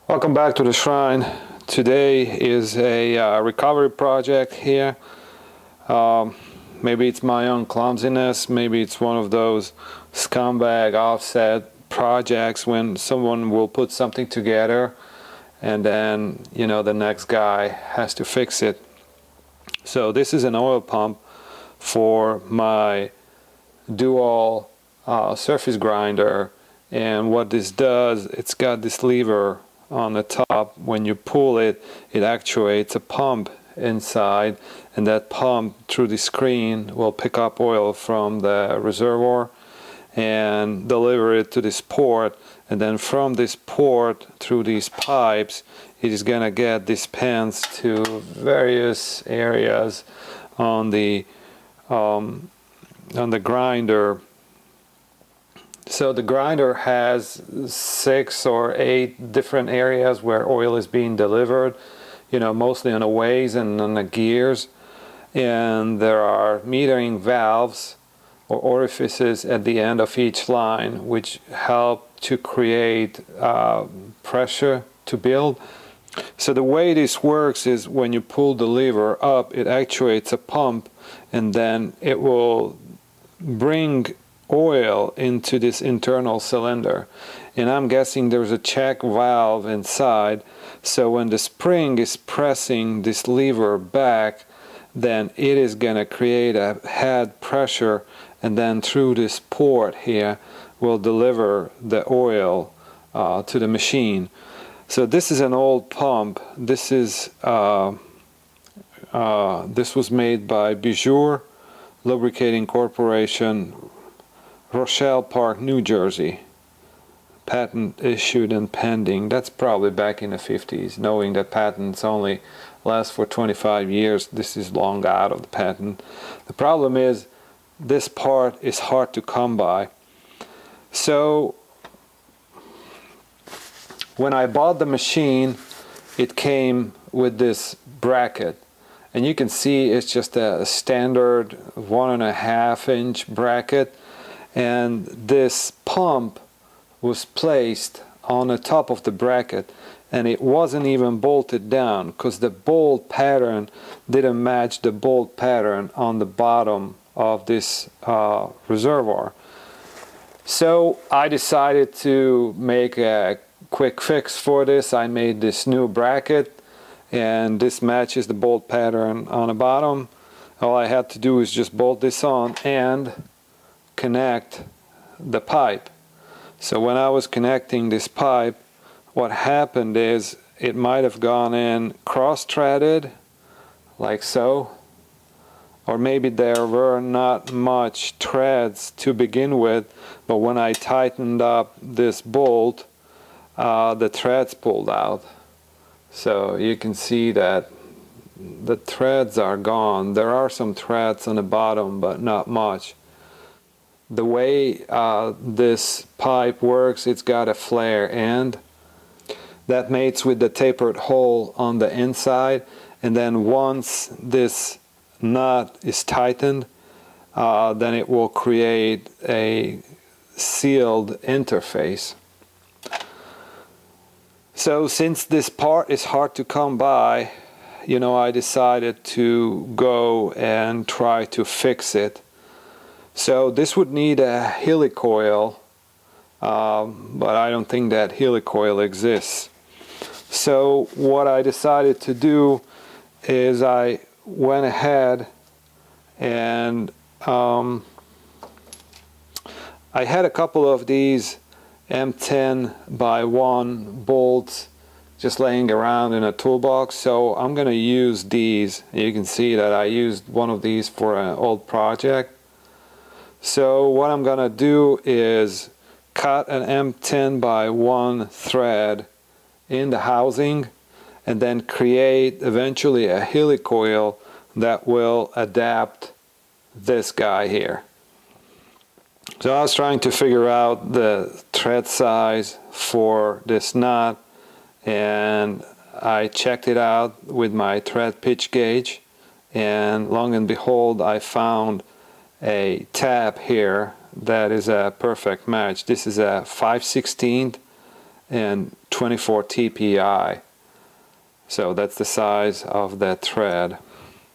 Welcome back to the shrine. Today is a recovery project here. Maybe it's my own clumsiness, maybe it's one of those scumbag offset projects when someone will put something together and then the next guy has to fix it. So this is an oil pump for my Doall surface grinder, and what this does, it's got this lever on the top. When you pull it, it actuates a pump inside, and that pump through the screen will pick up oil from the reservoir and deliver it to this port, and then from this port through these pipes it is gonna get dispensed to various areas on the grinder. So the grinder has 6 or 8 different areas where oil is being delivered, mostly on the ways and on the gears. And there are metering valves or orifices at the end of each line, which help to create pressure to build. So the way this works is when you pull the lever up, it actuates a pump, and then it will bring oil into this internal cylinder, and I'm guessing there's a check valve inside, so when the spring is pressing this lever back, then it is gonna create a head pressure, and then through this port here will deliver the oil to the machine. So this is an old pump. This is this was made by Bijur Lubricating Corporation, Rochelle Park, New Jersey. Patent issued and pending. That's probably back in the 50s. Knowing that patents only last for 25 years, this is long out of the patent. The problem is this part is hard to come by. So when I bought the machine, it came with this bracket. And you can see it's just a standard 1.5 inch bracket. And this pump was placed on the top of the bracket, and it wasn't even bolted down because the bolt pattern didn't match the bolt pattern on the bottom of this reservoir. So I decided to make a quick fix for this. I made this new bracket, and this matches the bolt pattern on the bottom. All I had to do is just bolt this on and connect the pipe. So when I was connecting this pipe, what happened is it might have gone in cross-threaded like so, or maybe there were not much threads to begin with, but when I tightened up this bolt, the threads pulled out. So you can see that the threads are gone. There are some threads on the bottom, but not much. The way this pipe works, it's got a flare end that mates with the tapered hole on the inside, and then once this nut is tightened, then it will create a sealed interface. So since this part is hard to come by, I decided to go and try to fix it. So this would need a helicoil, but I don't think that helicoil exists. So what I decided to do is I went ahead and I had a couple of these M10 by 1 bolts just laying around in a toolbox, so I'm gonna use these. You can see that I used one of these for an old project. So what I'm gonna do is cut an M10 by 1 thread in the housing, and then create eventually a helicoil that will adapt this guy here. So I was trying to figure out the thread size for this nut, and I checked it out with my thread pitch gauge, and long and behold I found a tab here that is a perfect match. This is a 5/16 and 24 TPI. So that's the size of that thread.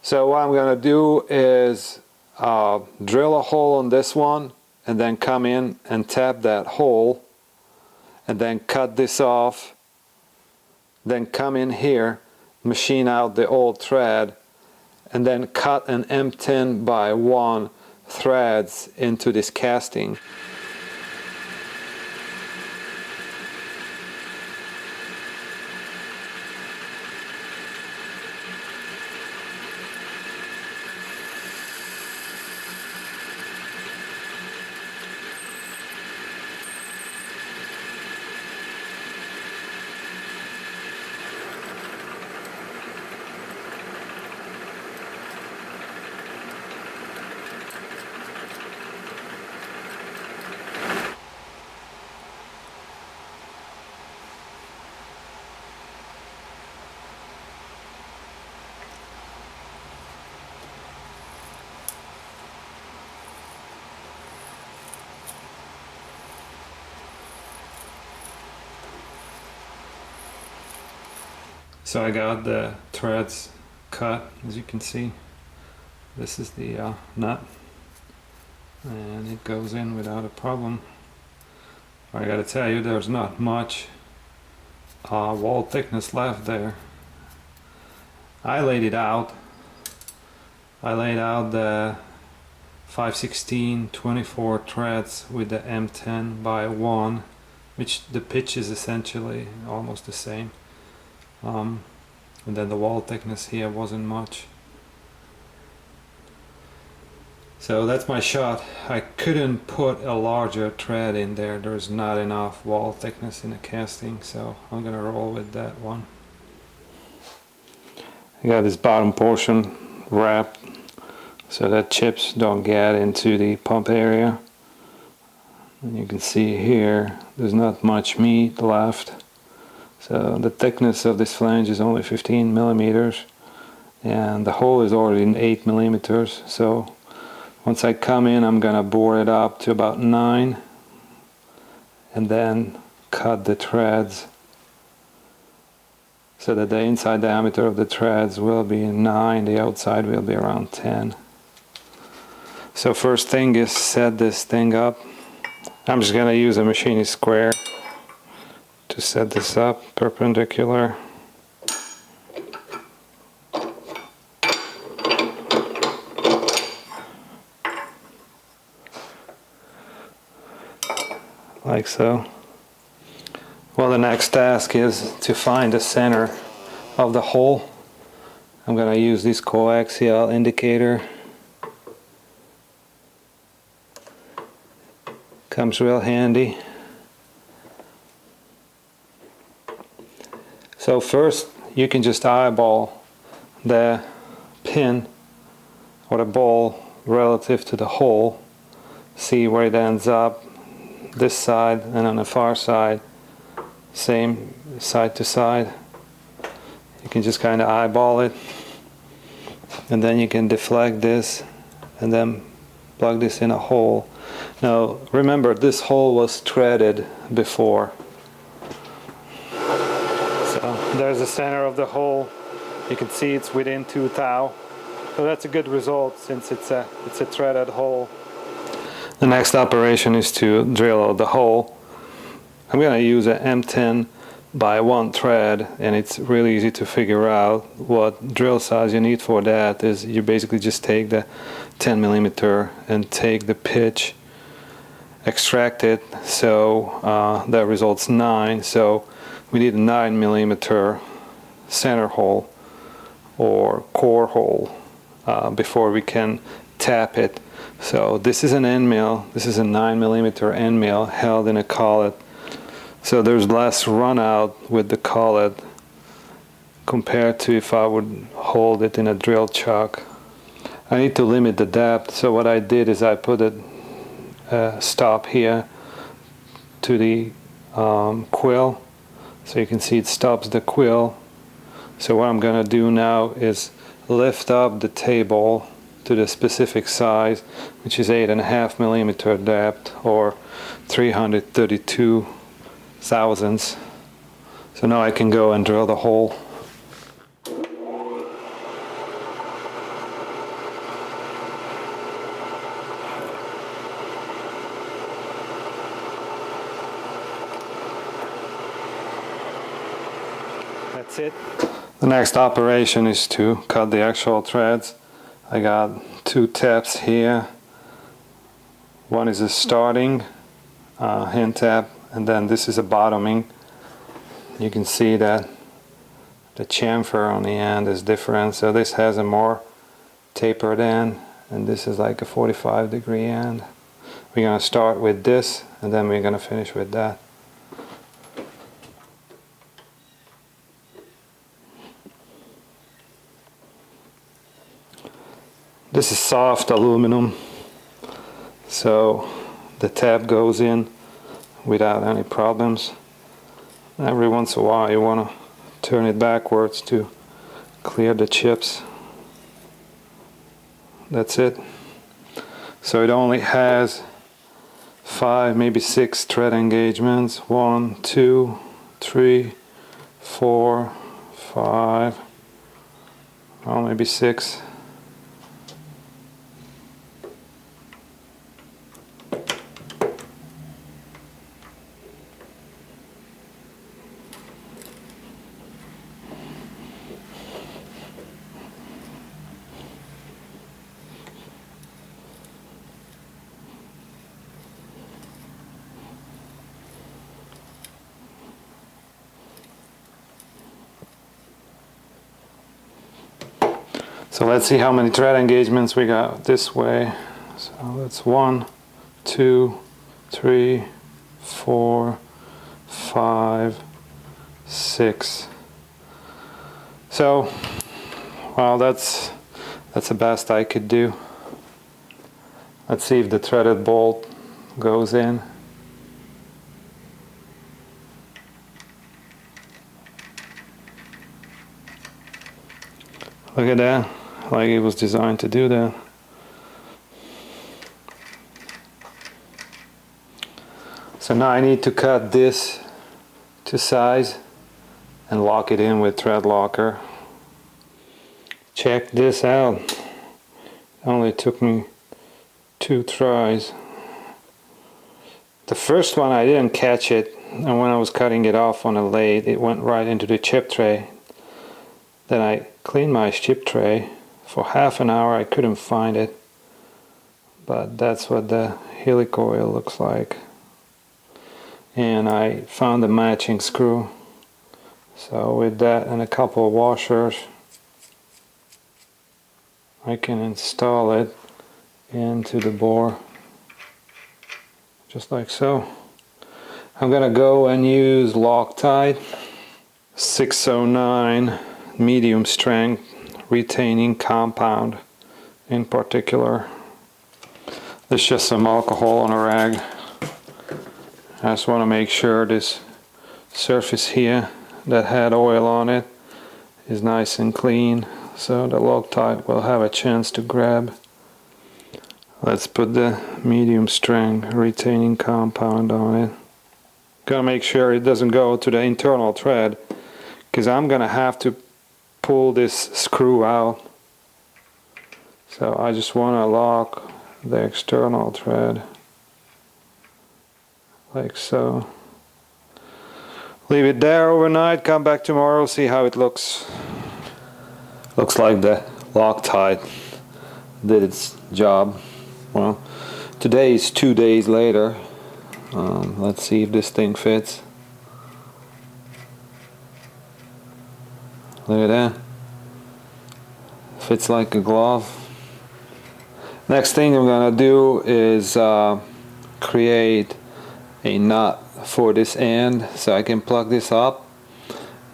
So what I'm going to do is drill a hole on this one and then come in and tap that hole and then cut this off, then come in here, machine out the old thread, and then cut an M10 by 1 threads into this casting. So I got the threads cut, as you can see. This is the nut, and it goes in without a problem. I gotta tell you, there's not much wall thickness left there. I laid it out. I laid out the 5/16 24 threads with the M10 by 1, which the pitch is essentially almost the same. And then the wall thickness here wasn't much. So that's my shot. I couldn't put a larger thread in there. There's not enough wall thickness in the casting, so I'm gonna roll with that one. I got this bottom portion wrapped so that chips don't get into the pump area. And you can see here there's not much meat left. So the thickness of this flange is only 15 millimeters, and the hole is already in 8 millimeters. So once I come in, I'm gonna bore it up to about 9 and then cut the threads so that the inside diameter of the threads will be 9, the outside will be around 10. So first thing is set this thing up. I'm just gonna use a machinist square to set this up perpendicular. Like so. Well, the next task is to find the center of the hole. I'm going to use this coaxial indicator. Comes real handy. So first you can just eyeball the pin or the ball relative to the hole, see where it ends up, this side and on the far side, same side to side. You can just kind of eyeball it, and then you can deflect this and then plug this in a hole. Now remember, this hole was threaded before. So there's the center of the hole. You can see it's within 2 thou. So that's a good result since it's a threaded hole. The next operation is to drill out the hole. I'm going to use an M10 by 1 thread, and it's really easy to figure out what drill size you need for that. Is you basically just take the 10 millimeter and take the pitch, extract it, so that results 9. So we need a 9 millimeter center hole or core hole before we can tap it. So this is an end mill. This is a 9 millimeter end mill held in a collet. So there's less run out with the collet compared to if I would hold it in a drill chuck. I need to limit the depth, so what I did is I put a stop here to the quill, so you can see it stops the quill. So what I'm going to do now is lift up the table to the specific size, which is 8.5 millimeter depth or 332 thousandths. So now I can go and drill the hole. That's it. The next operation is to cut the actual threads. I got two tabs here. One is a starting hand tab, and then this is a bottoming. You can see that the chamfer on the end is different, so this has a more tapered end, and this is like a 45-degree end. We're going to start with this, and then we're going to finish with that. This is soft aluminum, so the tab goes in without any problems. Every once in a while you want to turn it backwards to clear the chips. That's it. So it only has 5, maybe 6 thread engagements. 1, 2, 3, 4, 5, well, maybe 6. So let's see how many thread engagements we got this way. So that's 1, 2, 3, 4, 5, 6. So, well, that's the best I could do. Let's see if the threaded bolt goes in. Look at that. Like it was designed to do that. So now I need to cut this to size and lock it in with thread locker. Check this out. It only took me 2 tries. The first one I didn't catch it, and when I was cutting it off on a lathe it went right into the chip tray. Then I cleaned my chip tray. For half an hour I couldn't find it, but that's what the helicoil looks like. And I found a matching screw. So with that and a couple of washers I can install it into the bore just like so. I'm gonna go and use Loctite 609 medium strength retaining compound in particular. There's just some alcohol on a rag. I just want to make sure this surface here that had oil on it is nice and clean, so the Loctite will have a chance to grab. Let's put the medium strength retaining compound on it. Gotta make sure it doesn't go to the internal thread, because I'm gonna have to pull this screw out. So I just want to lock the external thread like so. Leave it there overnight, come back tomorrow, see how it looks. Looks like the Loctite did its job. Well, today is 2 days later. Let's see if this thing fits. Look at that. Fits like a glove. Next thing I'm gonna do is create a nut for this end so I can plug this up,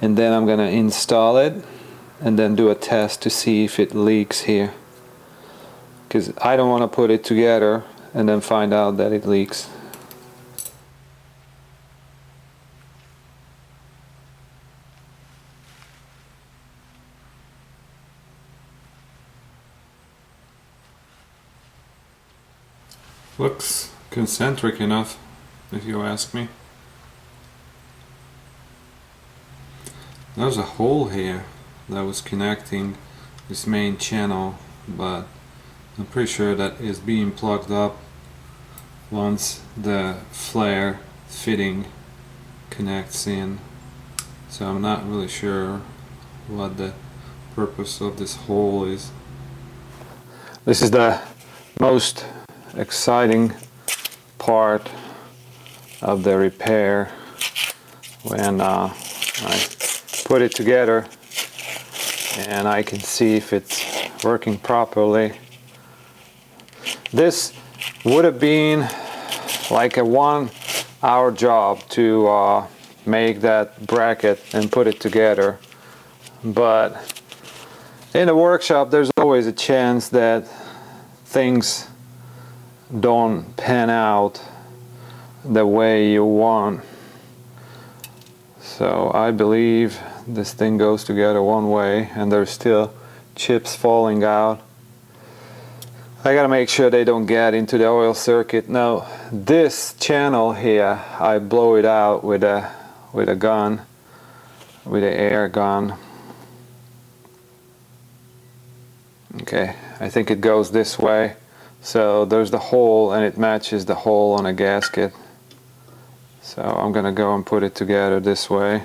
and then I'm gonna install it and then do a test to see if it leaks here, because I don't want to put it together and then find out that it leaks. Looks concentric enough, if you ask me. There's a hole here that was connecting this main channel, but I'm pretty sure that is being plugged up once the flare fitting connects in. So I'm not really sure what the purpose of this hole is. This is the most exciting part of the repair, when I put it together and I can see if it's working properly. This would have been like a 1 hour job to make that bracket and put it together, but in the workshop there's always a chance that things don't pan out the way you want. So I believe this thing goes together one way and there's still chips falling out. I gotta make sure they don't get into the oil circuit. Now this channel here, I blow it out with a gun, with an air gun. Okay, I think it goes this way. So there's the hole and it matches the hole on a gasket. So I'm gonna go and put it together this way.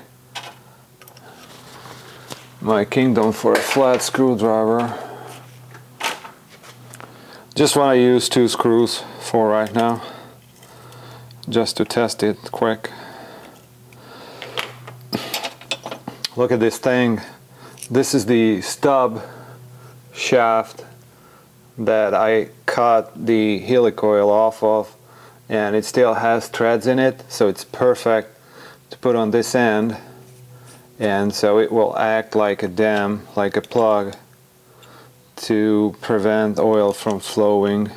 My kingdom for a flat screwdriver. Just want to use 2 screws for right now, just to test it quick. Look at this thing. This is the stub shaft that I cut the helicoil off of, and it still has threads in it, so it's perfect to put on this end, and so it will act like a dam, like a plug, to prevent oil from flowing.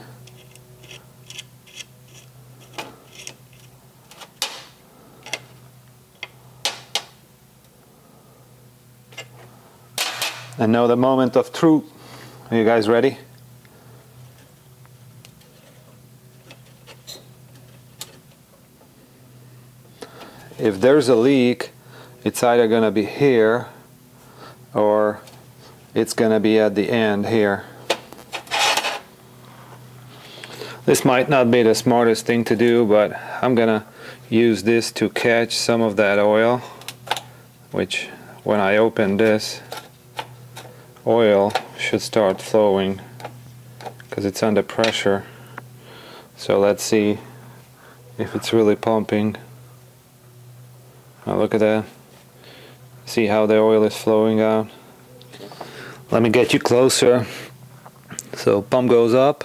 And now the moment of truth. Are you guys ready? If there's a leak, it's either going to be here or it's going to be at the end here. This might not be the smartest thing to do, but I'm going to use this to catch some of that oil, which when I open this, oil should start flowing because it's under pressure. So let's see if it's really pumping. Now look at that. See how the oil is flowing out? Let me get you closer. So pump goes up,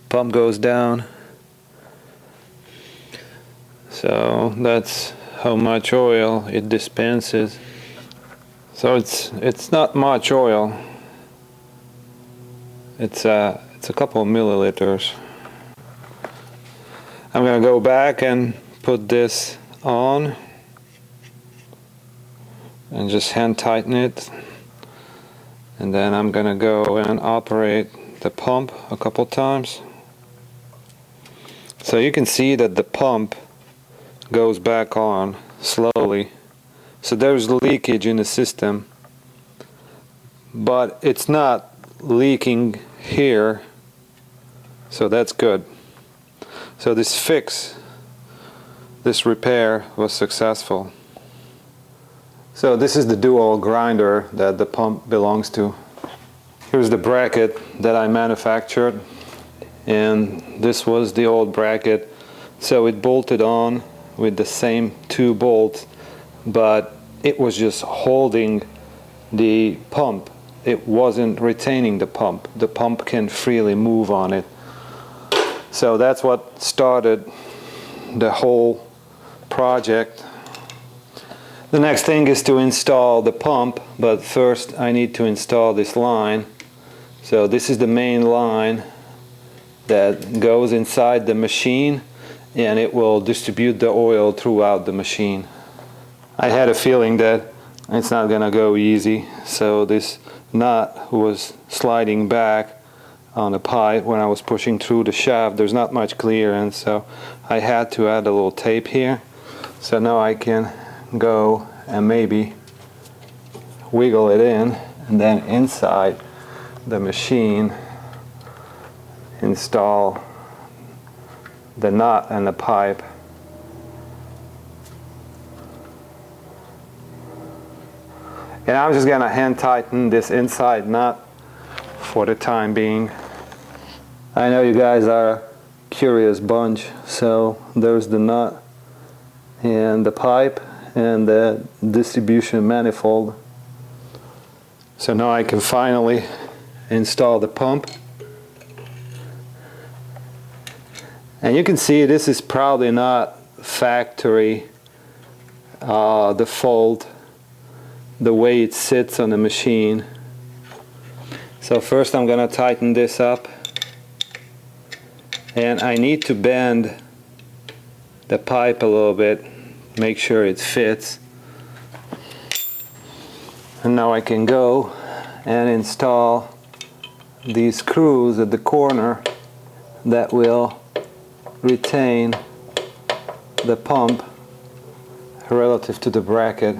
pump goes down. So that's how much oil it dispenses. So it's not much oil. It's a couple of milliliters. I'm gonna go back and put this on and just hand tighten it. And then I'm gonna go and operate the pump a couple times. So you can see that the pump goes back on slowly. So there's leakage in the system, but it's not leaking here, so that's good. So this fix, this repair was successful. So this is the Doall grinder that the pump belongs to. Here's the bracket that I manufactured, and this was the old bracket. So it bolted on with the same 2 bolts, but it was just holding the pump. It wasn't retaining the pump. The pump can freely move on it. So that's what started the whole project. The next thing is to install the pump, but first I need to install this line. So this is the main line that goes inside the machine, and it will distribute the oil throughout the machine. I had a feeling that it's not gonna go easy, so this nut was sliding back on the pipe when I was pushing through the shaft. There's not much clearance, so I had to add a little tape here. So now I can go and maybe wiggle it in, and then inside the machine install the nut and the pipe. And I'm just gonna hand tighten this inside nut for the time being. I know you guys are a curious bunch, so there's the nut and the pipe and the distribution manifold. So now I can finally install the pump. And you can see this is probably not factory default, the way it sits on the machine. So first I'm gonna tighten this up, and I need to bend the pipe a little bit, make sure it fits. And now I can go and install these screws at the corner that will retain the pump relative to the bracket.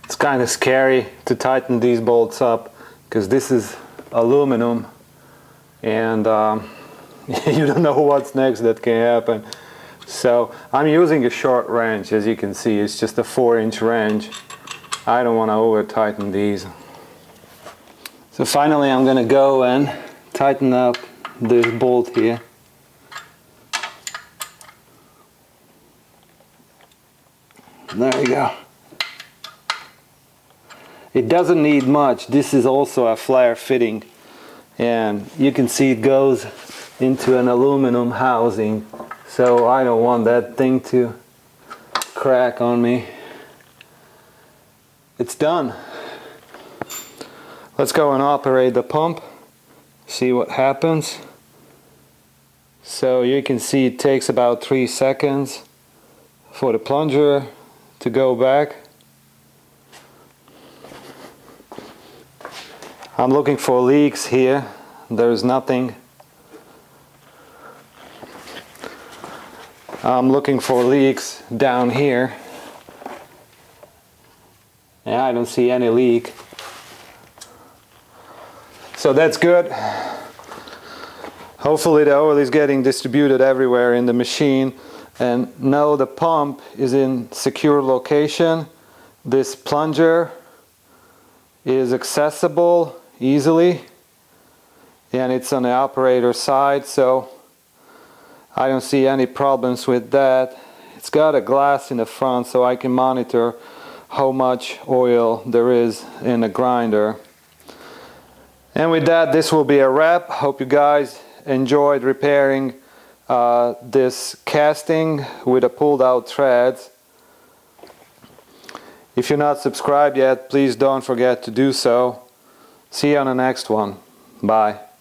It's kind of scary to tighten these bolts up because this is aluminum, and you don't know what's next that can happen. So I'm using a short wrench. As you can see, it's just a 4-inch wrench. I don't want to over tighten these. So finally I'm going to go and tighten up this bolt here. There you go. It doesn't need much. This is also a flare fitting, and you can see it goes into an aluminum housing, so I don't want that thing to crack on me. It's done. Let's go and operate the pump, see what happens. So you can see it takes about 3 seconds for the plunger to go back. I'm looking for leaks here. There's nothing. I'm looking for leaks down here. And I don't see any leak. So that's good. Hopefully the oil is getting distributed everywhere in the machine. And now the pump is in secure location. This plunger is accessible easily, and it's on the operator side, so I don't see any problems with that. It's got a glass in the front, so I can monitor how much oil there is in the grinder. And with that, this will be a wrap. Hope you guys enjoyed repairing this casting with the pulled out threads. If you're not subscribed yet, please don't forget to do so. See you on the next one. Bye.